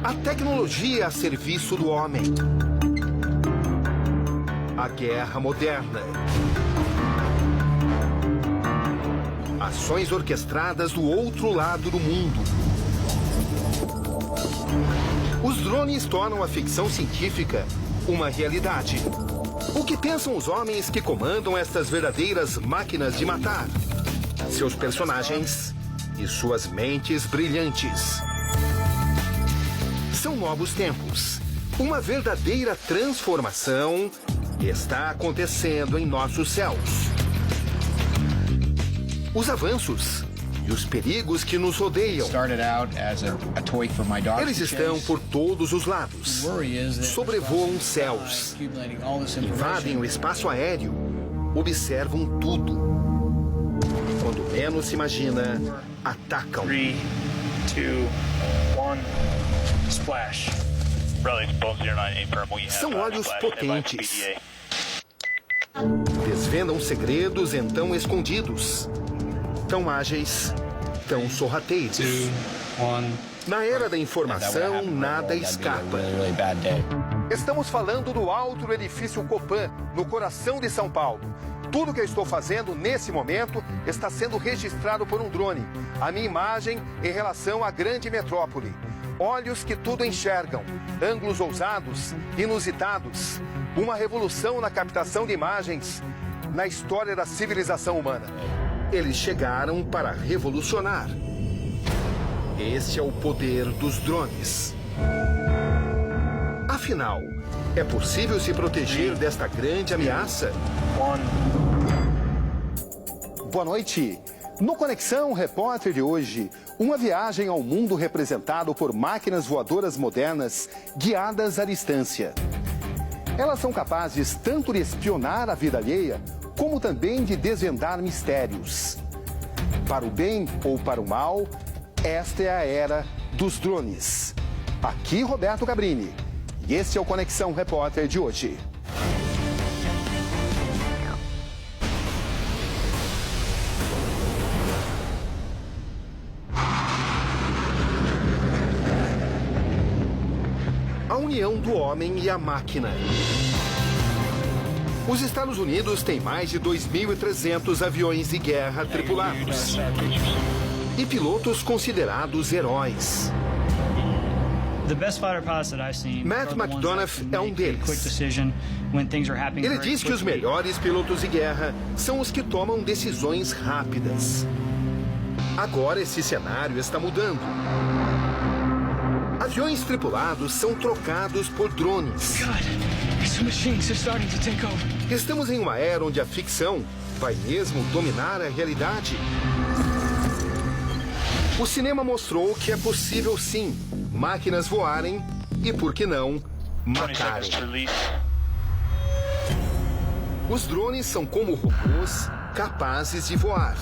A tecnologia a serviço do homem. A guerra moderna. Ações orquestradas do outro lado do mundo. Os drones tornam a ficção científica uma realidade. O que pensam os homens que comandam estas verdadeiras máquinas de matar? Seus personagens e suas mentes brilhantes. São novos tempos. Uma verdadeira transformação está acontecendo em nossos céus. Os avanços e os perigos que nos rodeiam. Eles estão por todos os lados. Sobrevoam céus. Invadem o espaço aéreo. Observam tudo. Quando menos se imagina, atacam. 3, 2, 1, splash. São olhos potentes. Desvendam segredos então escondidos. Tão ágeis, tão sorrateiros. Na era da informação, nada escapa. Estamos falando do alto do edifício Copan, no coração de São Paulo. Tudo que eu estou fazendo nesse momento está sendo registrado por um drone. A minha imagem em relação à grande metrópole. Olhos que tudo enxergam, ângulos ousados, inusitados. Uma revolução na captação de imagens na história da civilização humana. Eles chegaram para revolucionar. Este é o poder dos drones. Afinal, é possível se proteger desta grande ameaça? Boa noite. No Conexão Repórter de hoje, uma viagem ao mundo representado por máquinas voadoras modernas guiadas à distância. Elas são capazes tanto de espionar a vida alheia, como também de desvendar mistérios. Para o bem ou para o mal, esta é a era dos drones. Aqui Roberto Cabrini. E este é o Conexão Repórter de hoje. A união do homem e a máquina. Os Estados Unidos têm mais de 2.300 aviões de guerra tripulados. E pilotos considerados heróis. Matt McDonough é um deles. Ele diz que os melhores pilotos de guerra são os que tomam decisões rápidas. Agora esse cenário está mudando. Aviões tripulados são trocados por drones. Estamos em uma era onde a ficção vai mesmo dominar a realidade. O cinema mostrou que é possível sim máquinas voarem e, por que não, matarem. Os drones são como robôs capazes de voar.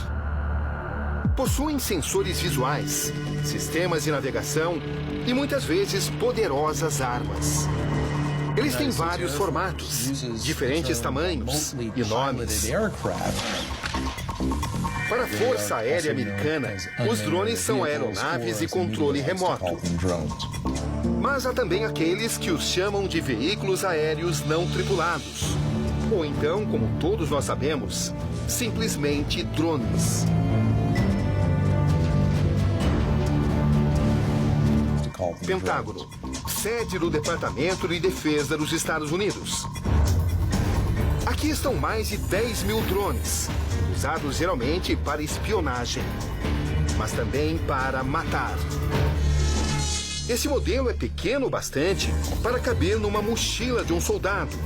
Possuem sensores visuais, sistemas de navegação e muitas vezes poderosas armas. Eles têm vários formatos, diferentes tamanhos e nomes. Para a Força Aérea Americana, os drones são aeronaves de controle remoto. Mas há também aqueles que os chamam de veículos aéreos não tripulados. Ou então, como todos nós sabemos, simplesmente drones. Pentágono, sede do Departamento de Defesa dos Estados Unidos. Aqui estão mais de 10.000 drones, usados geralmente para espionagem, mas também para matar. Esse modelo é pequeno o bastante para caber numa mochila de um soldado.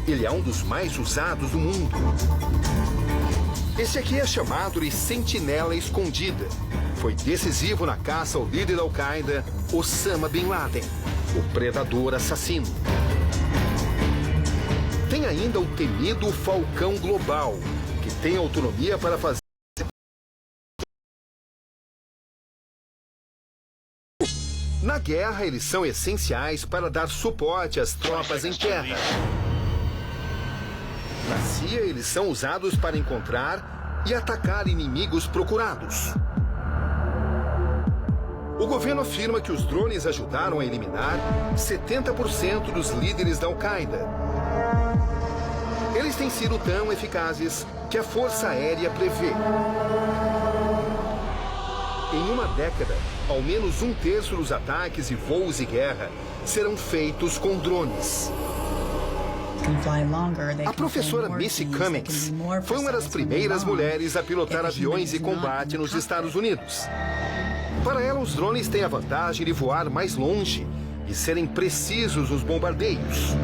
Ele é um dos mais usados do mundo. Esse aqui é chamado de Sentinela Escondida. Foi decisivo na caça ao líder da Al-Qaeda, Osama Bin Laden, o predador assassino. Tem ainda o temido Falcão Global, que tem autonomia para fazer... Na guerra, eles são essenciais para dar suporte às tropas em terra. Na CIA, eles são usados para encontrar e atacar inimigos procurados. O governo afirma que os drones ajudaram a eliminar 70% dos líderes da Al-Qaeda. Eles têm sido tão eficazes que a Força Aérea prevê. Em uma década, ao menos 1/3 dos ataques e voos de guerra serão feitos com drones. A professora Missy Cummings foi uma das primeiras mulheres a pilotar aviões de combate nos Estados Unidos. Para ela, os drones têm a vantagem de voar mais longe e serem precisos nos bombardeios.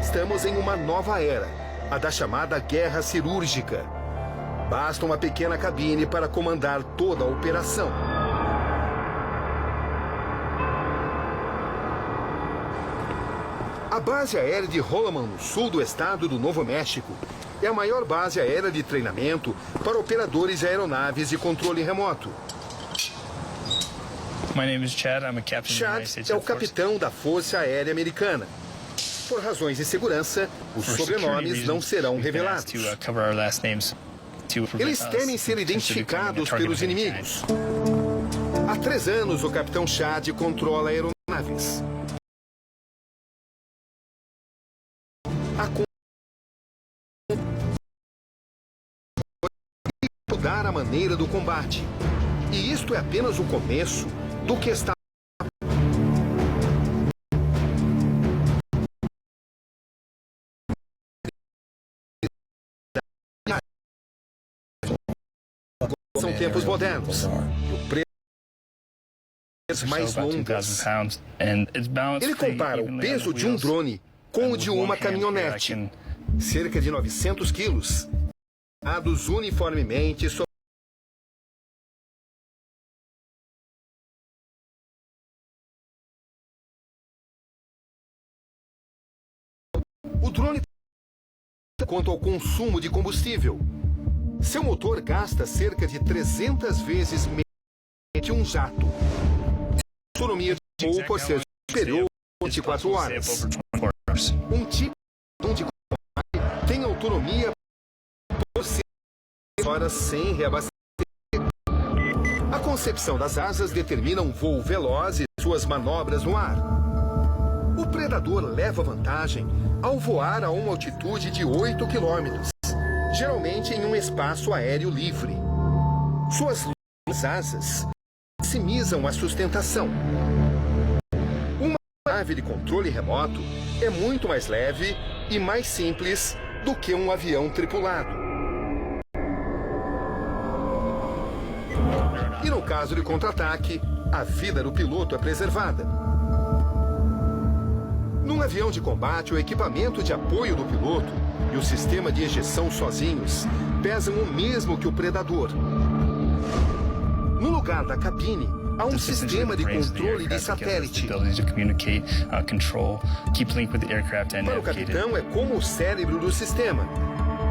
Estamos em uma nova era, a da chamada guerra cirúrgica. Basta uma pequena cabine para comandar toda a operação. A base aérea de Holloman, no sul do estado do Novo México, é a maior base aérea de treinamento para operadores de aeronaves de controle remoto. Chad é o capitão da Força Aérea Americana. Por razões de segurança, os sobrenomes não serão revelados. Eles temem ser identificados pelos inimigos. Há 3 anos, o capitão Chad controla aeronaves. Mudar a maneira do combate. E isto é apenas o começo do que está. São tempos modernos. Mais longas. Ele compara o peso de um drone com o de uma caminhonete. Cerca de 900 quilos. Dados uniformemente sobre o drone. Quanto ao consumo de combustível, seu motor gasta cerca de 300 vezes menos que um jato. Autonomia ou por ser superior a 24 horas. Um tipo de combate tem autonomia por 6 horas sem reabastecer. A concepção das asas determina um voo veloz e suas manobras no ar. O predador leva vantagem ao voar a uma altitude de 8 quilômetros, geralmente em um espaço aéreo livre. Suas longas asas maximizam a sustentação. Uma nave de controle remoto é muito mais leve e mais simples do que um avião tripulado. E no caso de contra-ataque, a vida do piloto é preservada. Num avião de combate, o equipamento de apoio do piloto e o sistema de ejeção sozinhos pesam o mesmo que o predador. No lugar da cabine, há um sistema de controle de satélite. Para o capitão, é como o cérebro do sistema.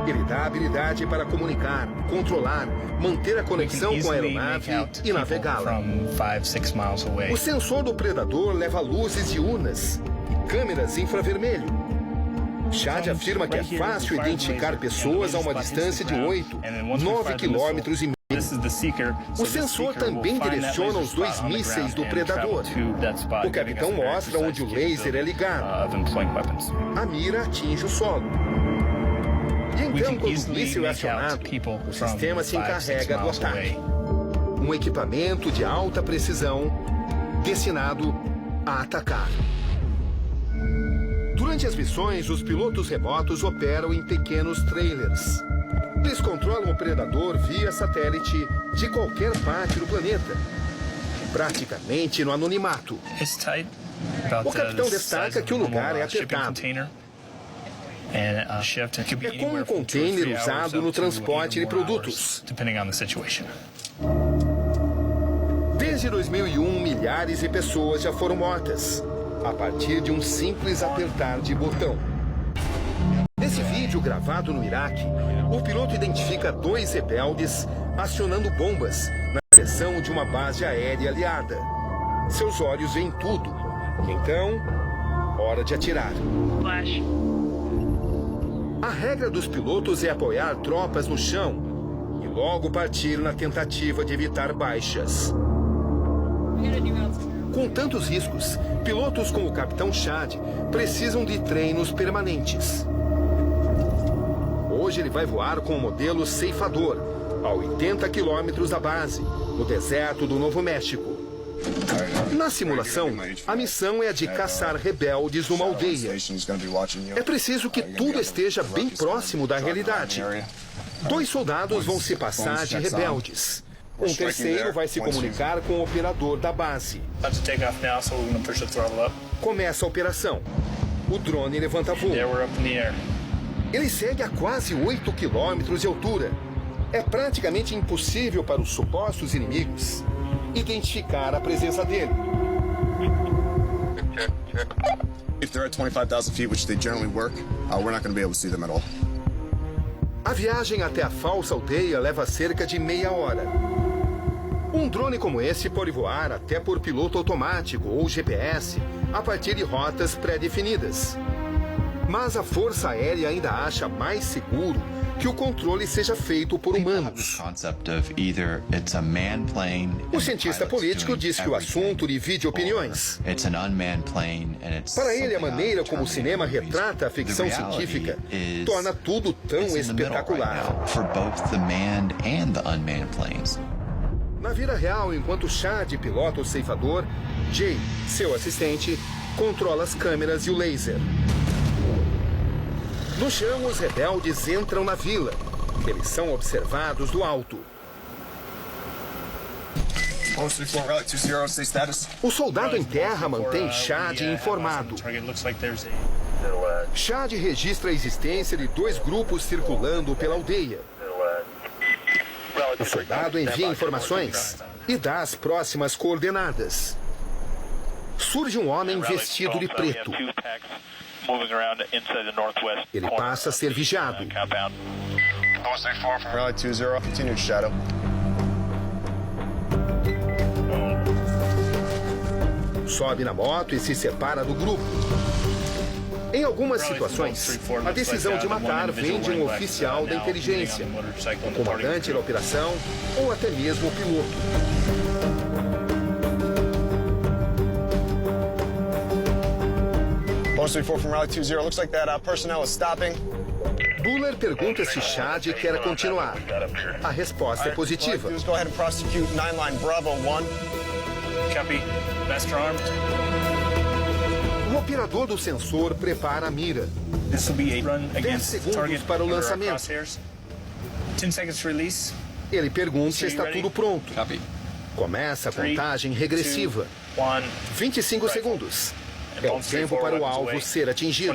Ele dá a habilidade para comunicar, controlar, manter a conexão com a aeronave e navegá-la. O sensor do predador leva luzes diurnas e câmeras infravermelho. Chad afirma que é fácil identificar pessoas a uma distância de 8, 9 quilômetros e meio. O sensor também direciona os 2 mísseis do predador. O capitão mostra onde o laser é ligado. A mira atinge o solo. E então, quando o míssil é acionado, o sistema se encarrega do ataque. Um equipamento de alta precisão destinado a atacar. Durante as missões, os pilotos remotos operam em pequenos trailers. Eles controlam o predador via satélite de qualquer parte do planeta, praticamente no anonimato. O capitão destaca que o lugar é apertado. É como um container usado no transporte de produtos. Desde 2001, milhares de pessoas já foram mortas, a partir de um simples apertar de botão. Nesse vídeo gravado no Iraque, o piloto identifica 2 rebeldes acionando bombas na direção de uma base aérea aliada. Seus olhos veem tudo. Então, hora de atirar. A regra dos pilotos é apoiar tropas no chão e logo partir na tentativa de evitar baixas. Com tantos riscos, pilotos como o Capitão Chad precisam de treinos permanentes. Hoje ele vai voar com o modelo Ceifador, a 80 quilômetros da base, no deserto do Novo México. Na simulação, a missão é a de caçar rebeldes numa aldeia. É preciso que tudo esteja bem próximo da realidade. 2 soldados vão se passar de rebeldes. Um terceiro vai se comunicar com o operador da base. Começa a operação. O drone levanta voo. Ele segue a quase 8 quilômetros de altura. É praticamente impossível para os supostos inimigos identificar a presença dele. If they're at 25,000 feet, which they generally work, we're not going to be able to see them at all. A viagem até a falsa aldeia leva cerca de meia hora. Um drone como esse pode voar até por piloto automático ou GPS a partir de rotas pré-definidas. Mas a Força Aérea ainda acha mais seguro que o controle seja feito por humanos. O cientista político diz que o assunto divide opiniões. Para ele, a maneira como o cinema retrata a ficção científica torna tudo tão espetacular. Na vida real, enquanto Chad pilota o ceifador, Jay, seu assistente, controla as câmeras e o laser. No chão, os rebeldes entram na vila. Eles são observados do alto. O soldado em terra mantém Chad informado. Chad registra a existência de 2 grupos circulando pela aldeia. O soldado envia informações e dá as próximas coordenadas. Surge um homem vestido de preto. Ele passa a ser vigiado. Sobe na moto e se separa do grupo. Em algumas situações, a decisão de matar vem de um oficial da inteligência, o comandante da operação ou até mesmo o piloto. Buller pergunta se Chad quer continuar. A resposta é positiva. O operador do sensor prepara a mira. 10 segundos para o lançamento. Ele pergunta se está tudo pronto. Começa a contagem regressiva. 25 segundos. É o tempo para o alvo ser atingido.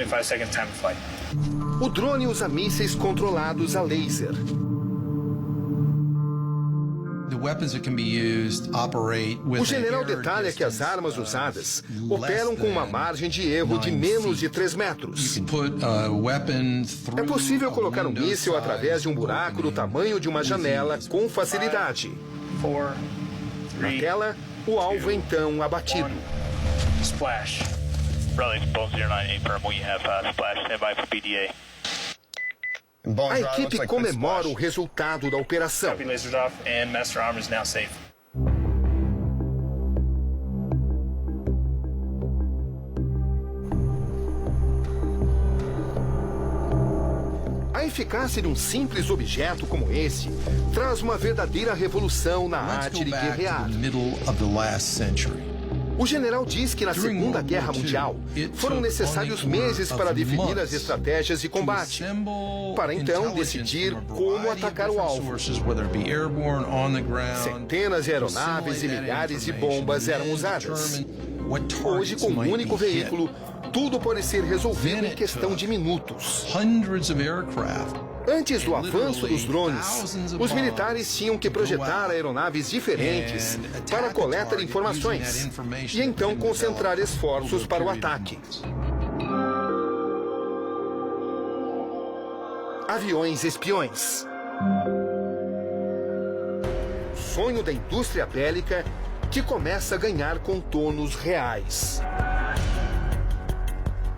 O drone usa mísseis controlados a laser. O general detalha que as armas usadas operam com uma margem de erro de menos de 3 metros. É possível colocar um míssil através de um buraco do tamanho de uma janela com facilidade. Na tela, o alvo é então abatido. A equipe comemora o resultado da operação. A eficácia de um simples objeto como esse traz uma verdadeira revolução na arte de guerrear. O general diz que na Segunda Guerra Mundial foram necessários meses para definir as estratégias de combate, para então decidir como atacar o alvo. Centenas de aeronaves e milhares de bombas eram usadas. Hoje, com um único veículo, tudo pode ser resolvido em questão de minutos. Antes do avanço dos drones, os militares tinham que projetar aeronaves diferentes para a coleta de informações e então concentrar esforços para o ataque. Aviões espiões. Sonho da indústria bélica que começa a ganhar contornos reais.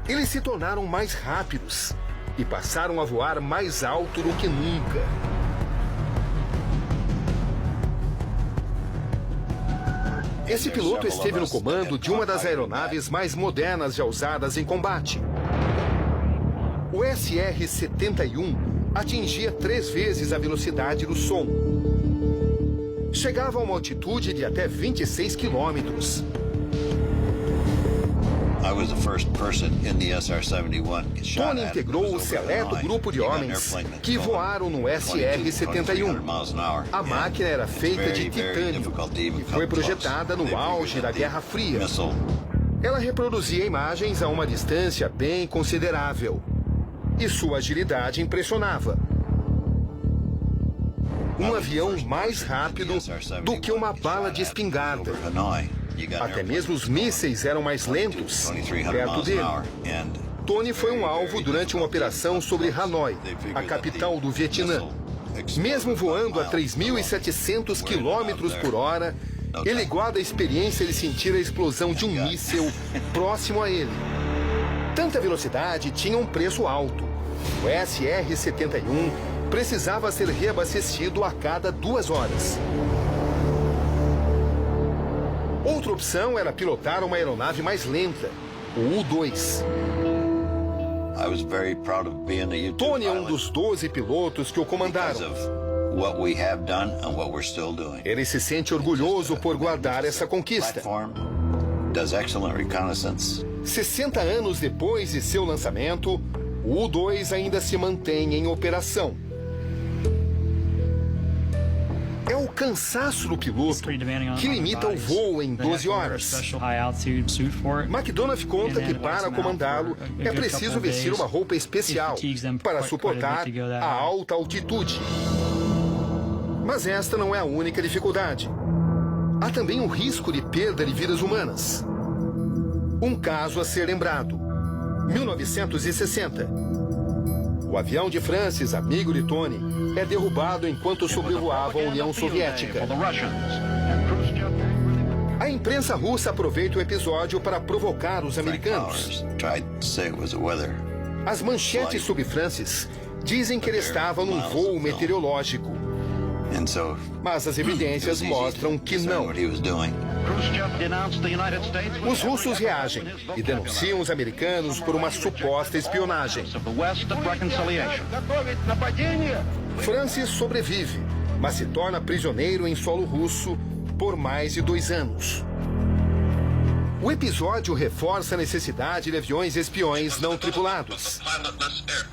Eles se tornaram mais rápidos e passaram a voar mais alto do que nunca. Esse piloto esteve no comando de uma das aeronaves mais modernas já usadas em combate. O SR-71 atingia 3 vezes a velocidade do som. Chegava a uma altitude de até 26 quilômetros. Tony integrou o seleto grupo de homens que voaram no SR-71. A máquina era feita de titânio e foi projetada no auge da Guerra Fria. Ela reproduzia imagens a uma distância bem considerável. E sua agilidade impressionava. Um avião mais rápido do que uma bala de espingarda. Até mesmo os mísseis eram mais lentos perto dele. Tony foi um alvo durante uma operação sobre Hanoi, a capital do Vietnã. Mesmo voando a 3.700 km por hora, ele guarda a experiência de sentir a explosão de um míssil próximo a ele. Tanta velocidade tinha um preço alto. O SR-71 precisava ser reabastecido a cada 2 horas. Outra opção era pilotar uma aeronave mais lenta, o U-2. Tony é um dos 12 pilotos que o comandaram. Ele se sente orgulhoso por guardar essa conquista. 60 anos depois de seu lançamento, o U-2 ainda se mantém em operação. É o cansaço do piloto que limita o voo em 12 horas. McDonough conta que para comandá-lo é preciso vestir uma roupa especial para suportar a alta altitude. Mas esta não é a única dificuldade. Há também o risco de perda de vidas humanas. Um caso a ser lembrado. 1960. O avião de Francis, amigo de Tony, é derrubado enquanto sobrevoava a União Soviética. A imprensa russa aproveita o episódio para provocar os americanos. As manchetes sobre Francis dizem que ele estava num voo meteorológico. Mas as evidências mostram que não. Os russos reagem e denunciam os americanos por uma suposta espionagem. Francis sobrevive, mas se torna prisioneiro em solo russo por mais de 2 anos. O episódio reforça a necessidade de aviões espiões não tripulados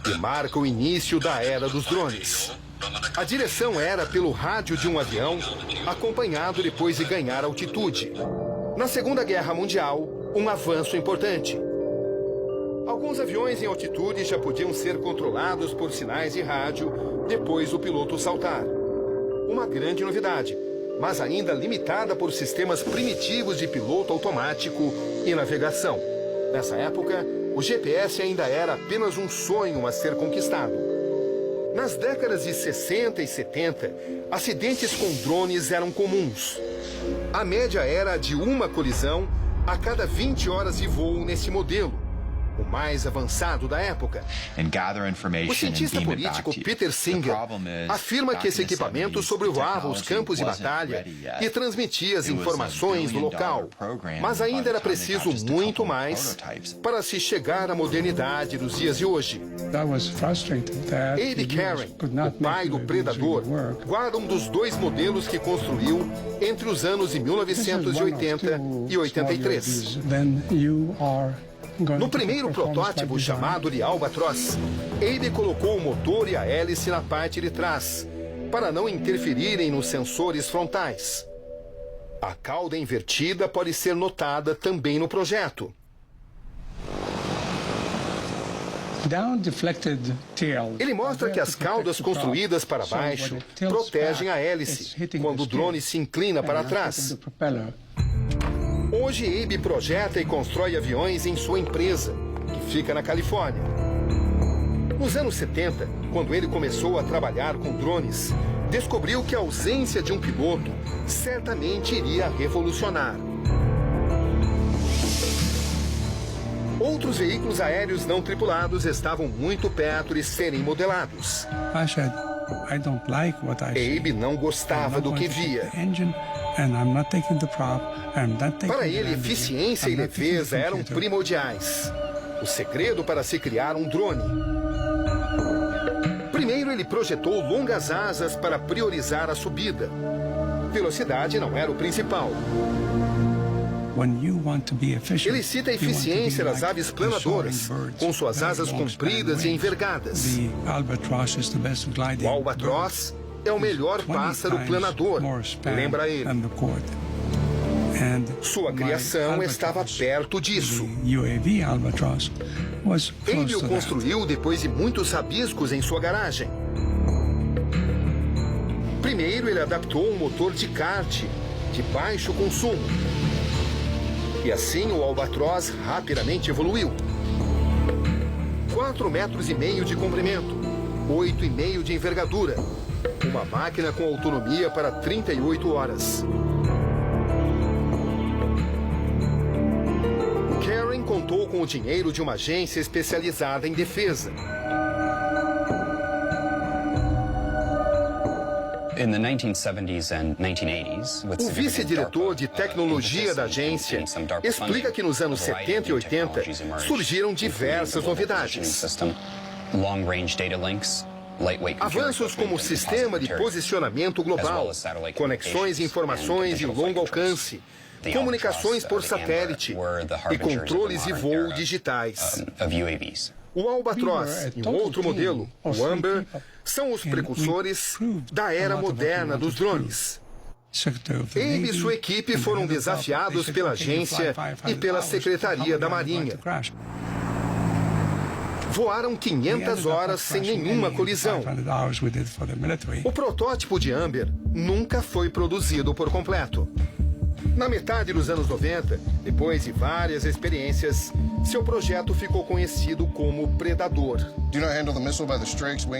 e marca o início da era dos drones. A direção era pelo rádio de um avião, acompanhado depois de ganhar altitude. Na Segunda Guerra Mundial, um avanço importante. Alguns aviões em altitude já podiam ser controlados por sinais de rádio depois do piloto saltar. Uma grande novidade, mas ainda limitada por sistemas primitivos de piloto automático e navegação. Nessa época, o GPS ainda era apenas um sonho a ser conquistado. Nas décadas de 60 e 70, acidentes com drones eram comuns. A média era de uma colisão a cada 20 horas de voo nesse modelo, o mais avançado da época. O cientista político Peter Singer afirma que esse equipamento sobrevoava os campos de batalha e transmitia as informações do local. Mas ainda era preciso muito mais para se chegar à modernidade dos dias de hoje. Abe Karen, o pai do Predador, guarda um dos 2 modelos que construiu entre os anos de 1980 e 83. No primeiro protótipo, chamado de Albatross, Abe colocou o motor e a hélice na parte de trás, para não interferirem nos sensores frontais. A cauda invertida pode ser notada também no projeto. Ele mostra que as caudas construídas para baixo protegem a hélice quando o drone se inclina para trás. Hoje, Abe projeta e constrói aviões em sua empresa, que fica na Califórnia. Nos anos 70, quando ele começou a trabalhar com drones, descobriu que a ausência de um piloto certamente iria revolucionar. Outros veículos aéreos não tripulados estavam muito perto de serem modelados. Abe não gostava do que via. Para ele, eficiência e leveza eram primordiais. O segredo para se criar um drone. Primeiro, ele projetou longas asas para priorizar a subida. Velocidade não era o principal. Ele cita a eficiência das aves planadoras, com suas asas compridas e envergadas. O albatroz é o melhor pássaro planador, lembra ele. Sua criação estava perto disso. Ele o construiu depois de muitos rabiscos em sua garagem. Primeiro, ele adaptou um motor de kart de baixo consumo. E assim o albatroz rapidamente evoluiu. 4,5 metros de comprimento, 8,5 de envergadura. Uma máquina com autonomia para 38 horas. Karen contou com o dinheiro de uma agência especializada em defesa. O vice-diretor de tecnologia da agência explica que nos anos 70 e 80 surgiram diversas novidades. Avanços como o sistema de posicionamento global, conexões e informações de longo alcance, comunicações por satélite e controles de voo digitais. O Albatross e um outro modelo, o Amber, são os precursores da era moderna dos drones. Abe e sua equipe foram desafiados pela agência e pela Secretaria da Marinha. Voaram 500 horas sem nenhuma colisão. O protótipo de Amber nunca foi produzido por completo. Na metade dos anos 90, depois de várias experiências, seu projeto ficou conhecido como Predador.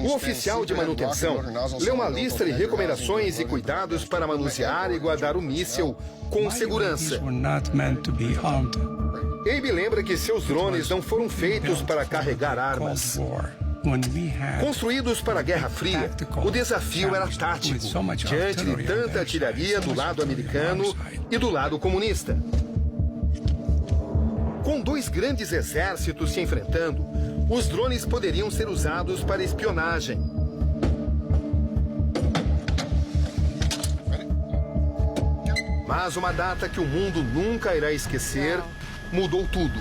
O oficial de manutenção leu uma lista de recomendações e cuidados para manusear e guardar o míssil com segurança. Abe lembra que seus drones não foram feitos para carregar armas. Construídos para a Guerra Fria, o desafio era tático, diante de tanta artilharia do lado americano e do lado comunista. Com dois grandes exércitos se enfrentando, os drones poderiam ser usados para espionagem. Mas uma data que o mundo nunca irá esquecer mudou tudo.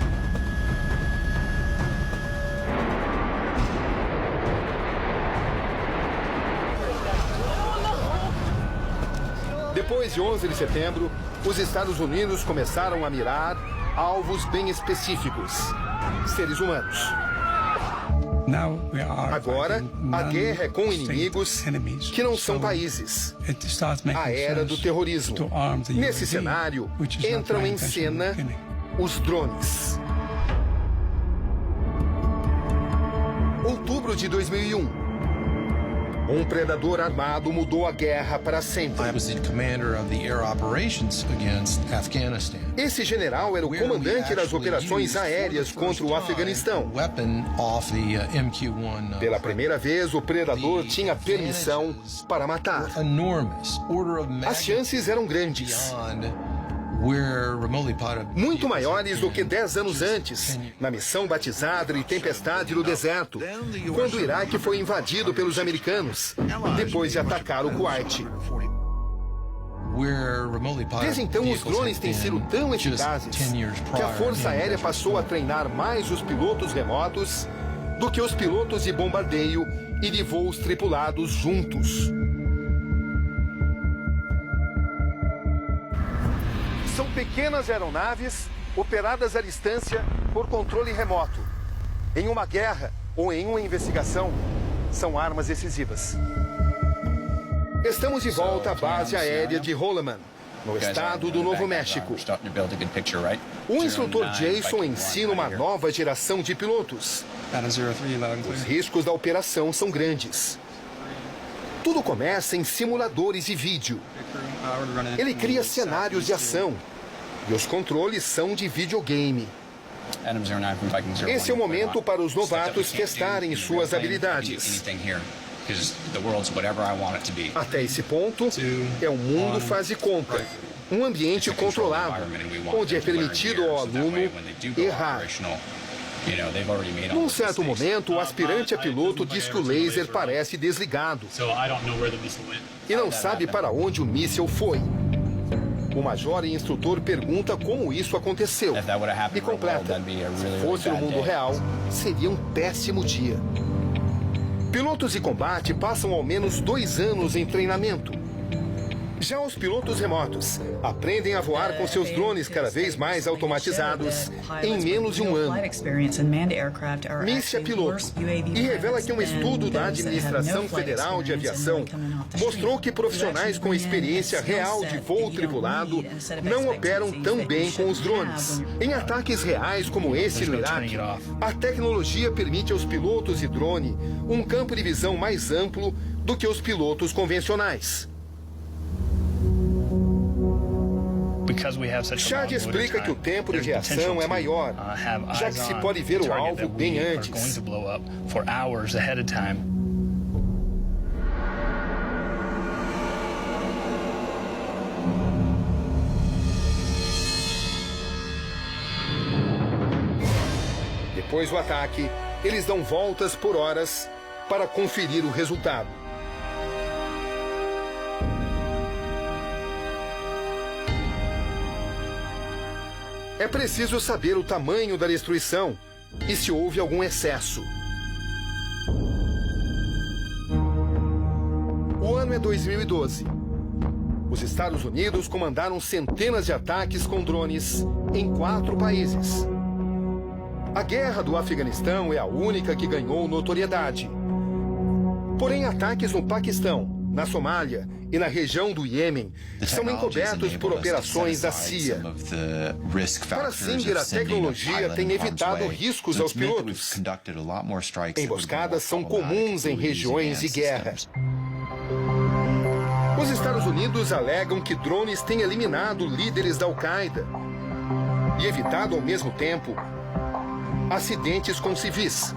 Depois de 11 de setembro, os Estados Unidos começaram a mirar alvos bem específicos: seres humanos. Agora, a guerra é com inimigos que não são países. A era do terrorismo. Nesse cenário, entram em cena os drones. Outubro de 2001. Um predador armado mudou a guerra para sempre. Esse general era o comandante das operações aéreas contra o Afeganistão. Pela primeira vez, o predador tinha permissão para matar. As chances eram grandes. Muito maiores do que 10 anos antes, na missão batizada de Tempestade no Deserto, quando o Iraque foi invadido pelos americanos, depois de atacar o Kuwait. Desde então, os drones têm sido tão eficazes que a Força Aérea passou a treinar mais os pilotos remotos do que os pilotos de bombardeio e de voos tripulados juntos. São pequenas aeronaves operadas à distância por controle remoto. Em uma guerra ou em uma investigação, são armas decisivas. Estamos de volta à base aérea de Holloman, no estado do Novo México. O instrutor Jason ensina uma nova geração de pilotos. Os riscos da operação são grandes. Tudo começa em simuladores de vídeo. Ele cria cenários de ação. E os controles são de videogame. Esse é o momento para os novatos testarem suas habilidades. Até esse ponto, é um mundo faz de conta. Um ambiente controlado, onde é permitido ao aluno errar. Num certo momento, o aspirante a piloto diz que o laser parece desligado e não sabe para onde o míssil foi. O major e instrutor pergunta como isso aconteceu e completa: se fosse no mundo real, seria um péssimo dia. Pilotos de combate passam ao menos 2 anos em treinamento. Já os pilotos remotos aprendem a voar com seus drones cada vez mais automatizados em menos de 1 ano. Miss é piloto e revela que um estudo da Administração Federal de Aviação mostrou que profissionais com experiência real de voo tripulado não operam tão bem com os drones. Em ataques reais como esse no Iraque, a tecnologia permite aos pilotos de drone um campo de visão mais amplo do que os pilotos convencionais. Chad explica que o tempo de reação é maior, já que se pode ver o alvo bem antes. Depois do ataque, eles dão voltas por horas para conferir o resultado. É preciso saber o tamanho da destruição e se houve algum excesso. O ano é 2012. Os Estados Unidos comandaram centenas de ataques com drones em 4 países. A guerra do Afeganistão é a única que ganhou notoriedade. Porém, ataques no Paquistão, na Somália e na região do Iêmen são encobertos por operações da CIA. Para Singer, a tecnologia tem evitado riscos aos pilotos. Emboscadas são comuns em regiões de guerra. Os Estados Unidos alegam que drones têm eliminado líderes da Al-Qaeda e evitado ao mesmo tempo acidentes com civis.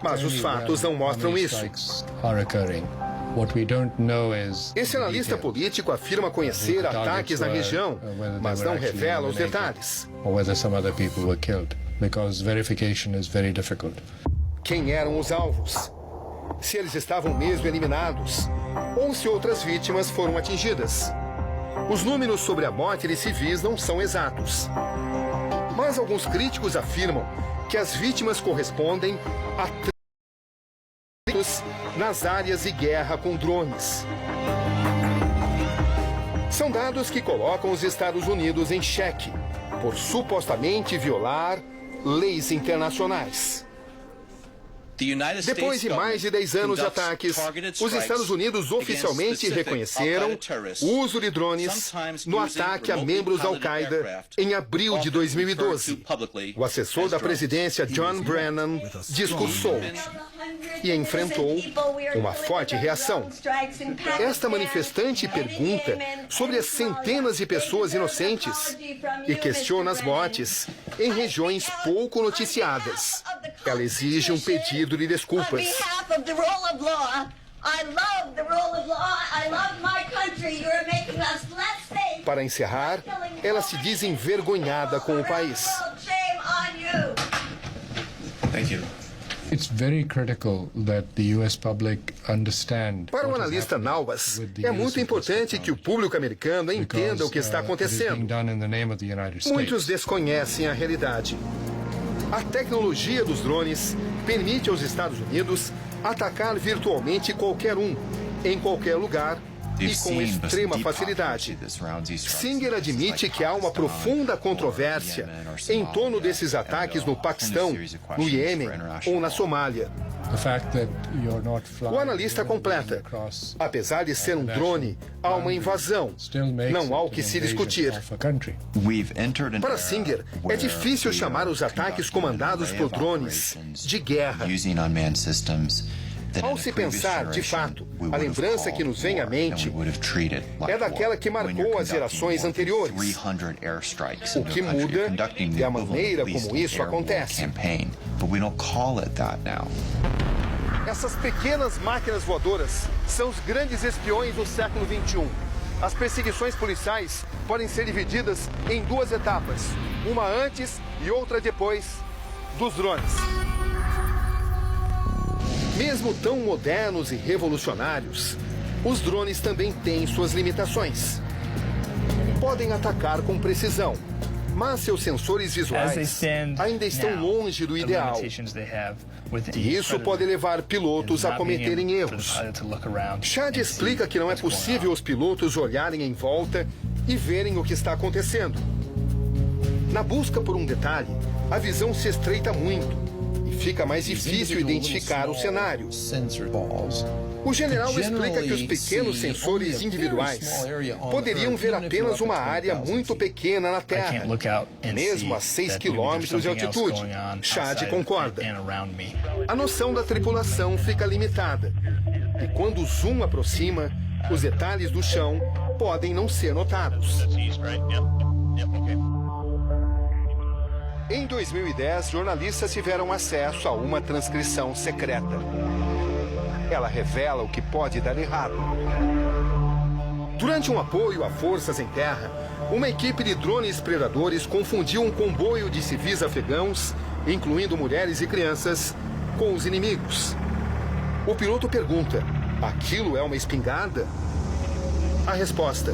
Mas os fatos não mostram isso. Esse analista político afirma conhecer ataques na região, mas não revela os detalhes. Quem eram os alvos? Se eles estavam mesmo eliminados, ou se outras vítimas foram atingidas. Os números sobre a morte de civis não são exatos. Mas alguns críticos afirmam que as vítimas correspondem a nas áreas de guerra com drones. São dados que colocam os Estados Unidos em xeque por supostamente violar leis internacionais. Depois de mais de 10 anos de ataques, os Estados Unidos oficialmente reconheceram o uso de drones no ataque a membros da Al-Qaeda em abril de 2012. O assessor da presidência, John Brennan, discursou e enfrentou uma forte reação. Esta manifestante pergunta sobre as centenas de pessoas inocentes e questiona as mortes em regiões pouco noticiadas. Ela exige um pedido de desculpas. Para encerrar, ela se diz envergonhada com o país. Para o analista Nalbas, é muito importante que o público americano entenda o que está acontecendo. Muitos desconhecem a realidade. A tecnologia dos drones permite aos Estados Unidos atacar virtualmente qualquer um, em qualquer lugar e com extrema facilidade. Singer admite que há uma profunda controvérsia em torno desses ataques no Paquistão, no Iêmen ou na Somália. O analista completa: apesar de ser um drone, há uma invasão. Não há o que se discutir. Para Singer, é difícil chamar os ataques comandados por drones de guerra. Ao se pensar, de fato, a lembrança que nos vem à mente é daquela que marcou as gerações anteriores. O que muda é a maneira como isso acontece. Essas pequenas máquinas voadoras são os grandes espiões do século XXI. As perseguições policiais podem ser divididas em duas etapas, uma antes e outra depois dos drones. Mesmo tão modernos e revolucionários, os drones também têm suas limitações. Podem atacar com precisão, mas seus sensores visuais ainda estão longe do ideal. E isso pode levar pilotos a cometerem erros. Chad explica que não é possível os pilotos olharem em volta e verem o que está acontecendo. Na busca por um detalhe, a visão se estreita muito e fica mais difícil identificar o cenário. O general explica que os pequenos sensores individuais poderiam ver apenas uma área muito pequena na Terra, mesmo a 6 quilômetros de altitude. Chad concorda. A noção da tripulação fica limitada. E quando o zoom aproxima, os detalhes do chão podem não ser notados. Em 2010, jornalistas tiveram acesso a uma transcrição secreta. Ela revela o que pode dar errado. Durante um apoio a forças em terra, uma equipe de drones predadores confundiu um comboio de civis afegãos, incluindo mulheres e crianças, com os inimigos. O piloto pergunta: aquilo é uma espingarda? A resposta: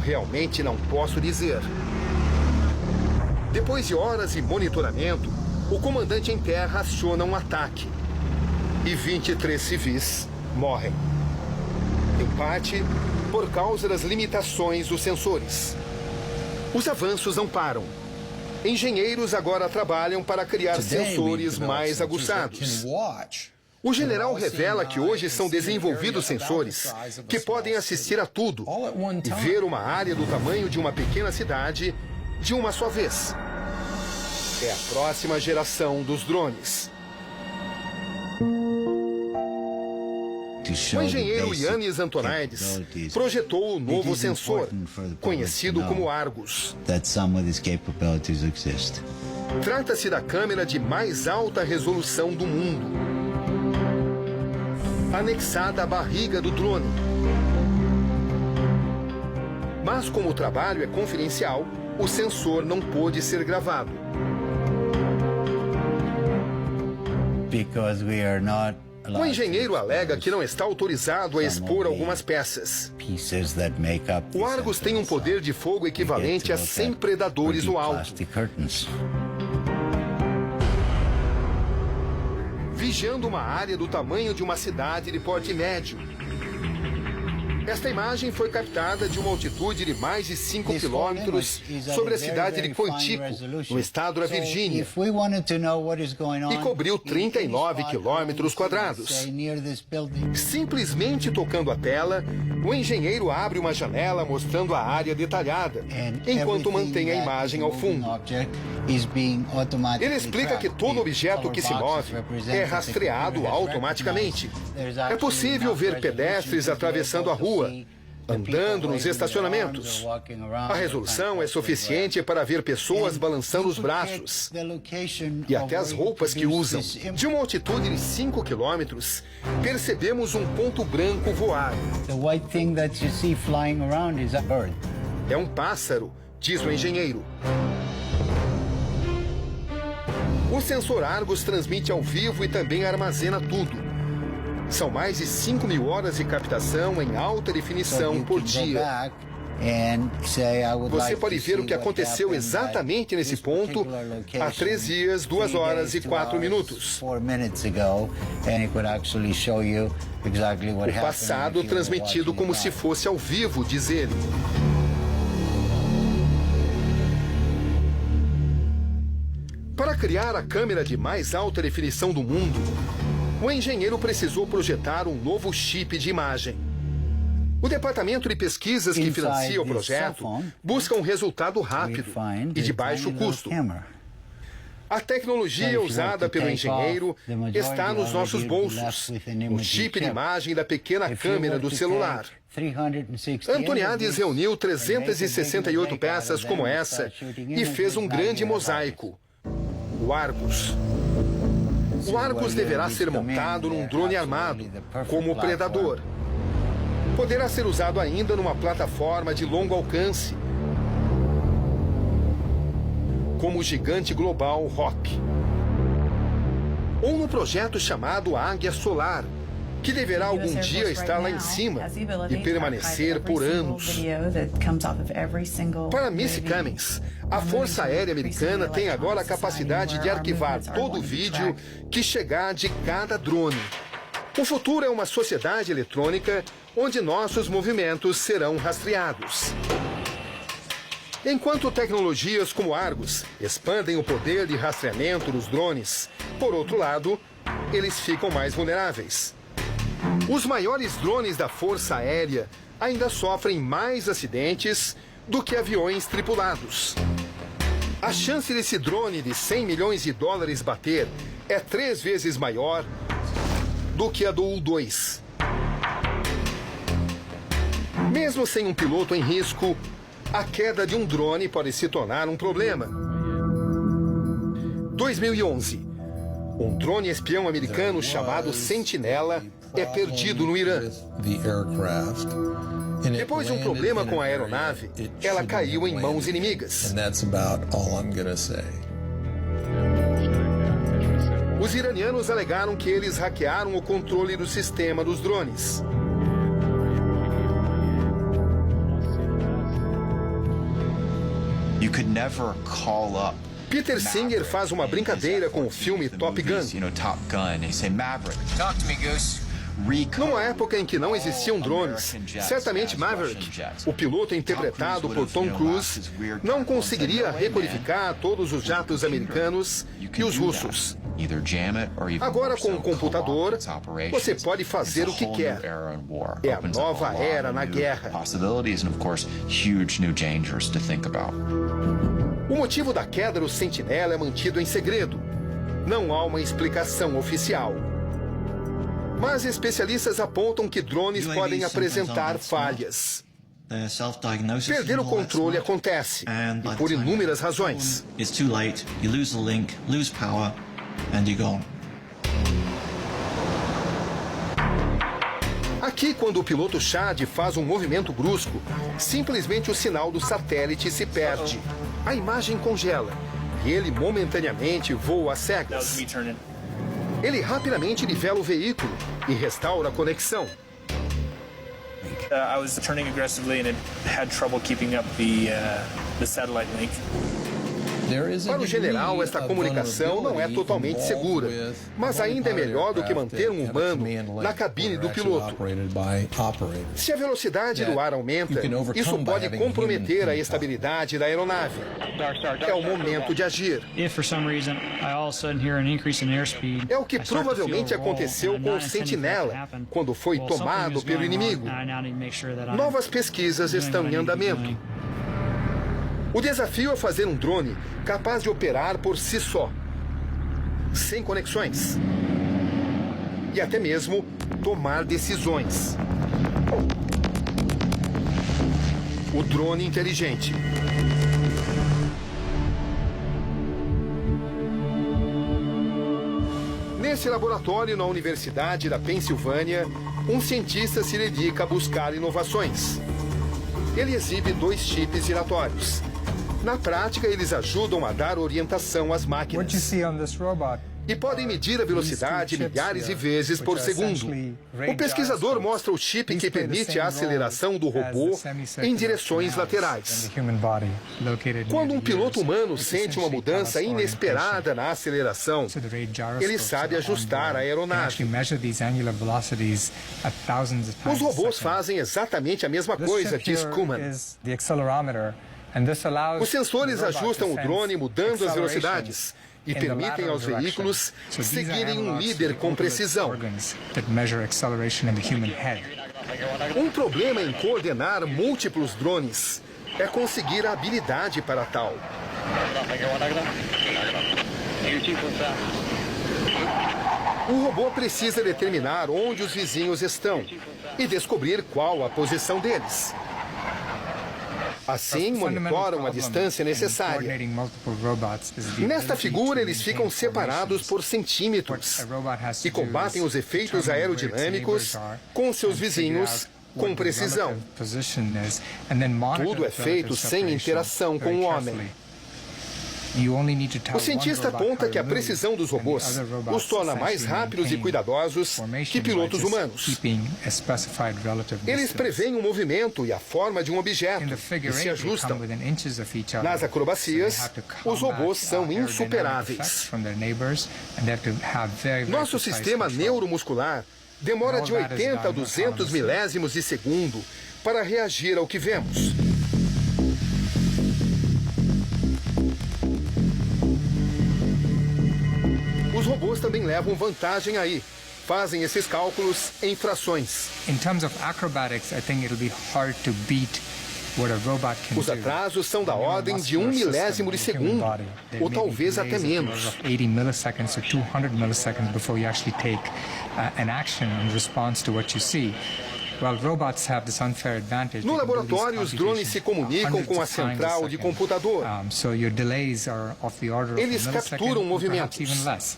realmente não posso dizer. Depois de horas de monitoramento, o comandante em terra aciona um ataque. E 23 civis morrem. Em parte, por causa das limitações dos sensores. Os avanços não param. Engenheiros agora trabalham para criar sensores mais aguçados. O general revela que hoje são desenvolvidos sensores que podem assistir a tudo e ver uma área do tamanho de uma pequena cidade de uma só vez. É a próxima geração dos drones. O engenheiro Yannis Antoniades projetou o novo sensor, conhecido como Argus. Trata-se da câmera de mais alta resolução do mundo, anexada à barriga do drone. Mas como o trabalho é confidencial, o sensor não pôde ser gravado. O engenheiro alega que não está autorizado a expor algumas peças. O Argus tem um poder de fogo equivalente a 100 predadores no alto. Vigiando uma área do tamanho de uma cidade de porte médio. Esta imagem foi captada de uma altitude de mais de 5 quilômetros sobre a cidade de Quantico, no estado da Virgínia, e cobriu 39 quilômetros quadrados. Simplesmente tocando a tela, o engenheiro abre uma janela mostrando a área detalhada, enquanto mantém a imagem ao fundo. Ele explica que todo objeto que se move é rastreado automaticamente. É possível ver pedestres atravessando a rua, andando nos estacionamentos. A resolução é suficiente para ver pessoas balançando os braços e até as roupas que usam. De uma altitude de 5 quilômetros, percebemos um ponto branco voar. É um pássaro, diz o engenheiro. O sensor Argus transmite ao vivo e também armazena tudo. São mais de 5.000 horas de captação em alta definição por dia. Você pode ver o que aconteceu exatamente nesse ponto há 3 dias, 2 horas e 4 minutos. O passado transmitido como se fosse ao vivo, diz ele. Para criar a câmera de mais alta definição do mundo, o engenheiro precisou projetar um novo chip de imagem. O departamento de pesquisas que financia o projeto busca um resultado rápido e de baixo custo. A tecnologia usada pelo engenheiro está nos nossos bolsos, o chip de imagem da pequena câmera do celular. Antoniades reuniu 368 peças como essa e fez um grande mosaico, o Argus. O Argus deverá ser montado num drone armado, como o Predador. Poderá ser usado ainda numa plataforma de longo alcance, como o gigante global Rock. Ou no projeto chamado Águia Solar, que deverá algum dia estar lá em cima e permanecer por anos. Para Missy Cummings, a Força Aérea Americana tem agora a capacidade de arquivar todo o vídeo que chegar de cada drone. O futuro é uma sociedade eletrônica onde nossos movimentos serão rastreados. Enquanto tecnologias como Argus expandem o poder de rastreamento dos drones, por outro lado, eles ficam mais vulneráveis. Os maiores drones da Força Aérea ainda sofrem mais acidentes do que aviões tripulados. A chance desse drone de 100 milhões de dólares bater é 3 vezes maior do que a do U-2. Mesmo sem um piloto em risco, a queda de um drone pode se tornar um problema. 2011. Um drone espião americano chamado Sentinela é perdido no Irã. Depois de um problema com a aeronave, ela caiu em mãos inimigas. Os iranianos alegaram que eles hackearam o controle do sistema dos drones. Peter Singer faz uma brincadeira com o filme Top Gun. Numa época em que não existiam drones, certamente Maverick, o piloto interpretado por Tom Cruise, não conseguiria recodificar todos os jatos americanos e os russos. Agora, com o computador, você pode fazer o que quer. É a nova era na guerra. O motivo da queda do Sentinela é mantido em segredo. Não há uma explicação oficial. Mas especialistas apontam que drones podem apresentar falhas. Perder o controle acontece, e por inúmeras razões. Aqui, quando o piloto Chad faz um movimento brusco, simplesmente o sinal do satélite se perde. A imagem congela e ele momentaneamente voa às cegas. Ele rapidamente nivela o veículo e restaura a conexão. I was turning aggressively and it had trouble keeping up the satellite link. Para o general, esta comunicação não é totalmente segura, mas ainda é melhor do que manter um humano na cabine do piloto. Se a velocidade do ar aumenta, isso pode comprometer a estabilidade da aeronave. É o momento de agir. É o que provavelmente aconteceu com o Sentinela, quando foi tomado pelo inimigo. Novas pesquisas estão em andamento. O desafio é fazer um drone capaz de operar por si só, sem conexões, e até mesmo tomar decisões. O drone inteligente. Nesse laboratório na Universidade da Pensilvânia, um cientista se dedica a buscar inovações. Ele exibe 2 chips giratórios. Na prática, eles ajudam a dar orientação às máquinas. E podem medir a velocidade milhares de vezes por segundo. O pesquisador mostra o chip que permite a aceleração do robô em direções laterais. Quando um piloto humano sente uma mudança inesperada na aceleração, ele sabe ajustar a aeronave. Os robôs fazem exatamente a mesma coisa, diz Kuhlman. Os sensores ajustam o drone mudando as velocidades e permitem aos veículos seguirem um líder com precisão. Um problema em coordenar múltiplos drones é conseguir a habilidade para tal. O robô precisa determinar onde os vizinhos estão e descobrir qual a posição deles. Assim, monitoram a distância necessária. Nesta figura, eles ficam separados por centímetros e combatem os efeitos aerodinâmicos com seus vizinhos com precisão. Tudo é feito sem interação com o homem. O cientista aponta que a precisão dos robôs os torna mais rápidos e cuidadosos que pilotos humanos. Eles preveem o movimento e a forma de um objeto e se ajustam. Nas acrobacias, os robôs são insuperáveis. Nosso sistema neuromuscular demora de 80 a 200 milésimos de segundo para reagir ao que vemos. Os robôs também levam vantagem aí. Fazem esses cálculos em frações. Os atrasos são da ordem de 1 milésimo de segundo, ou talvez até menos. No laboratório, os drones se comunicam com a central de computador. Eles capturam movimentos.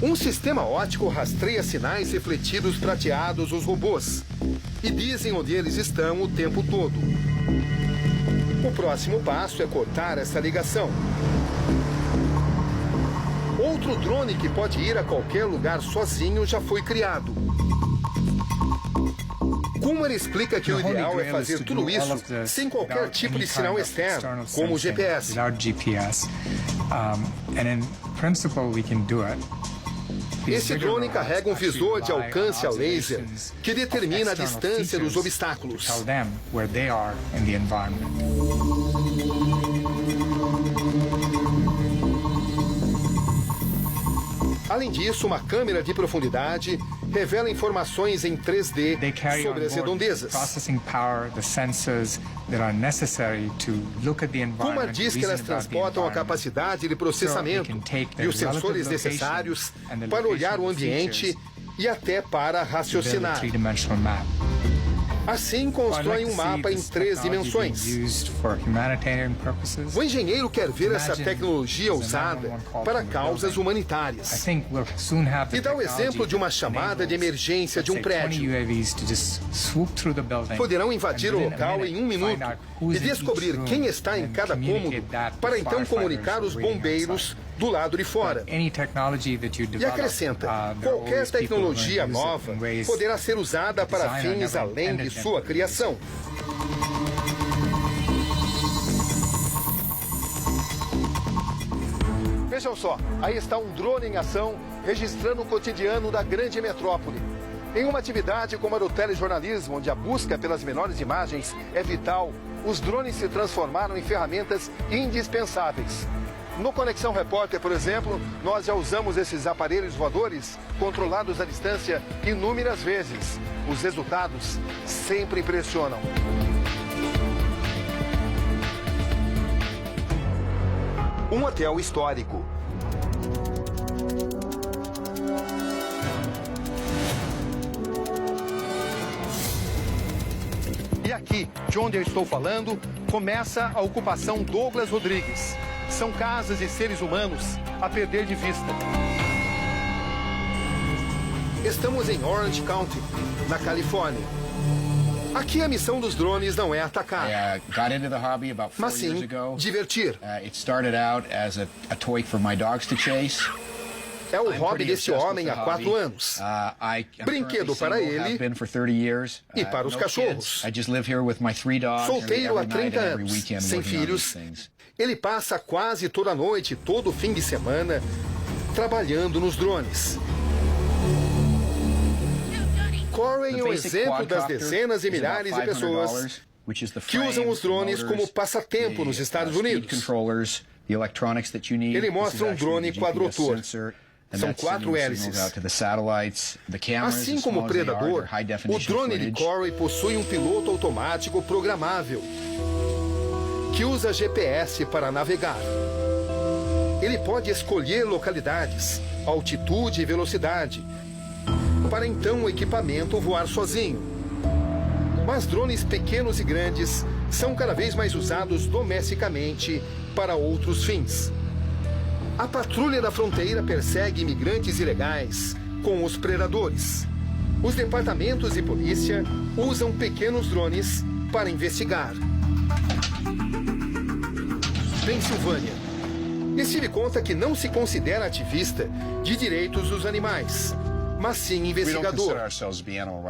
Um sistema óptico rastreia sinais refletidos prateados dos robôs e dizem onde eles estão o tempo todo. O próximo passo é cortar essa ligação. Outro drone que pode ir a qualquer lugar sozinho já foi criado. Kumar explica que o ideal é fazer tudo isso sem qualquer tipo de sinal externo, como o GPS. Esse drone carrega um visor de alcance a laser que determina a distância dos obstáculos. Além disso, uma câmera de profundidade revela informações em 3D sobre as redondezas. Kumar diz que elas transportam a capacidade de processamento e os sensores necessários para olhar o ambiente e até para raciocinar. Assim, constroem um mapa em 3 dimensões. O engenheiro quer ver essa tecnologia usada para causas humanitárias. E dá o exemplo de uma chamada de emergência de um prédio. Poderão invadir o local em 1 minuto e descobrir quem está em cada cômodo para então comunicar os bombeiros do lado de fora. E acrescenta, qualquer tecnologia nova poderá ser usada para fins além de sua criação. Vejam só, aí está um drone em ação, registrando o cotidiano da grande metrópole. Em uma atividade como a do telejornalismo, onde a busca pelas menores imagens é vital, os drones se transformaram em ferramentas indispensáveis. No Conexão Repórter, por exemplo, nós já usamos esses aparelhos voadores controlados à distância inúmeras vezes. Os resultados sempre impressionam. Um hotel histórico. E aqui, de onde eu estou falando, começa a ocupação Douglas Rodrigues. São casas e seres humanos a perder de vista. Estamos em Orange County, na Califórnia. Aqui a missão dos drones não é atacar, mas sim divertir. É o hobby desse homem há 4 anos. Brinquedo para ele e para os cachorros. Solteiro há 30 anos, sem filhos. Ele passa quase toda a noite, todo fim de semana, trabalhando nos drones. Corey é um exemplo das dezenas e milhares de pessoas que usam os drones como passatempo nos Estados Unidos. Ele mostra um drone quadrotor. São 4 hélices. Assim como o Predador, o drone de Corey possui um piloto automático programável que usa GPS para navegar. Ele pode escolher localidades, altitude e velocidade, para então o equipamento voar sozinho. Mas drones pequenos e grandes são cada vez mais usados domesticamente para outros fins. A patrulha da fronteira persegue imigrantes ilegais com os predadores. Os departamentos de polícia usam pequenos drones para investigar. Pensilvânia. Steve conta que não se considera ativista de direitos dos animais, mas sim investigador.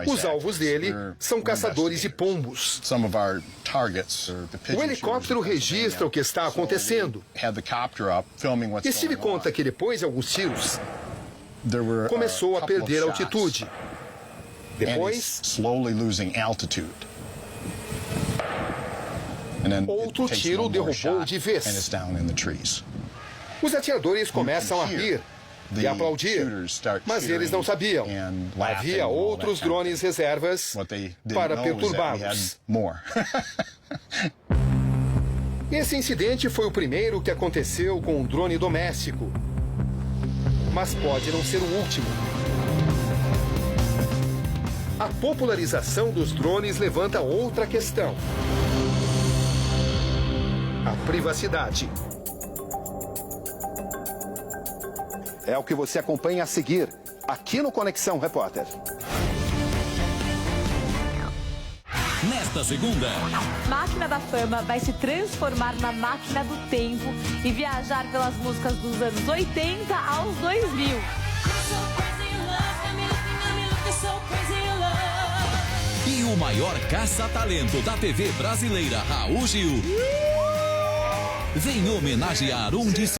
Os alvos dele são caçadores de pombos. O helicóptero registra o que está acontecendo. Steve conta que depois de alguns tiros, começou a perder altitude. Depois, outro tiro derrubou de vez. Os atiradores começam a rir e aplaudir, mas eles não sabiam. Havia outros drones reservas para perturbá-los. Esse incidente foi o primeiro que aconteceu com um drone doméstico, mas pode não ser o último. A popularização dos drones levanta outra questão: a privacidade. É o que você acompanha a seguir, aqui no Conexão Repórter. Nesta segunda, Máquina da Fama vai se transformar na máquina do tempo e viajar pelas músicas dos anos 80 aos 2000. E o maior caça-talento da TV brasileira, Raul Gil, vem homenagear um de